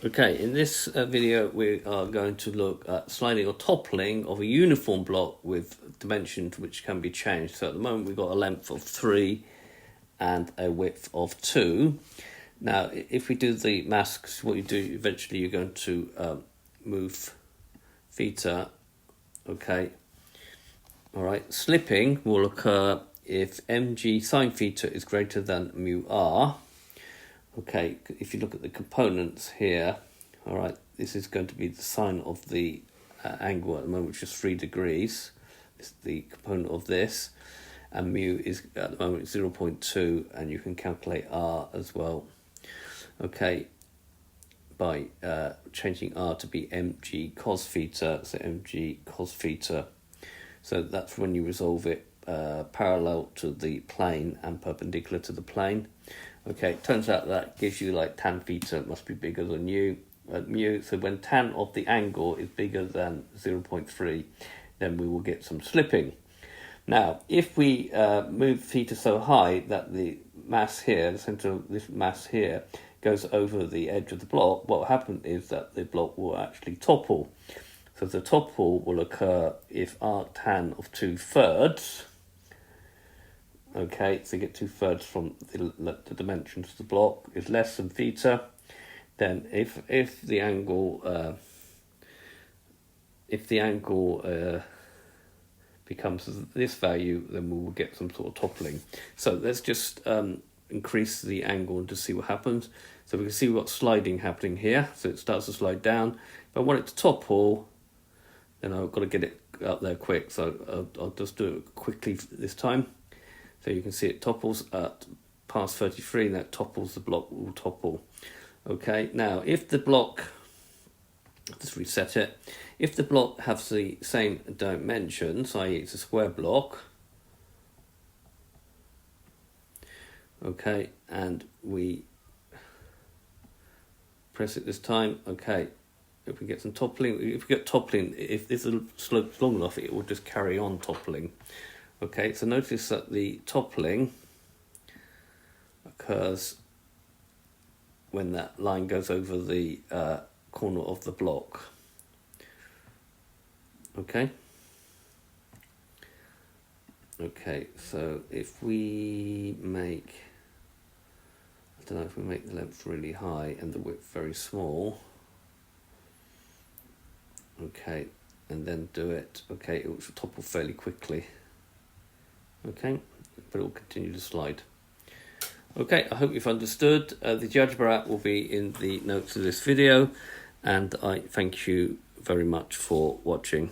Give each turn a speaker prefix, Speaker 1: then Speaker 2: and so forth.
Speaker 1: Okay, in this video we are going to look at sliding or toppling of a uniform block with dimensions which can be changed. So at the moment we've got a length of 3 and a width of 2. Now if we do the masks, what you do eventually you're going to move theta. Okay, alright, slipping will occur if mg sine theta is greater than mu r. Okay, if you look at the components here, all right, this is going to be the sine of the angle at the moment, which is 3 degrees. This is the component of this, and mu is at the moment 0.2, and you can calculate r as well. Okay, by changing r to be mg cos theta, so mg cos theta. So that's when you resolve it parallel to the plane and perpendicular to the plane. Okay, it turns out that gives you like tan theta must be bigger than mu. So when tan of the angle is bigger than 0.3, then we will get some slipping. Now, if we move theta so high that the mass here, the center of this mass here, goes over the edge of the block, what will happen is that the block will actually topple. So the topple will occur if arc tan of 2/3. Okay, so you get 2/3 from the dimensions of the block is less than theta. Then if the angle becomes this value, then we will get some sort of toppling. So let's just increase the angle and just see what happens. So we can see what's sliding happening here. So it starts to slide down. If I want it to topple, then I've got to get it up there quick. So I'll just do it quickly this time. So you can see it topples at past 33, and that topples, the block will topple. Okay, now if the block, just reset it, if the block has the same dimensions, i.e. it's a square block, okay, and we press it this time, okay, if we get some toppling, if we get toppling, if this slope's long enough, it will just carry on toppling. Okay, so notice that the toppling occurs when that line goes over the corner of the block. Okay. Okay, so if we make, I don't know, if we make the length really high and the width very small, okay, and then do it, okay, it will topple fairly quickly. Okay, but it will continue to slide. Okay, I hope you've understood. The GeoGebra app will be in the notes of this video, and I thank you very much for watching.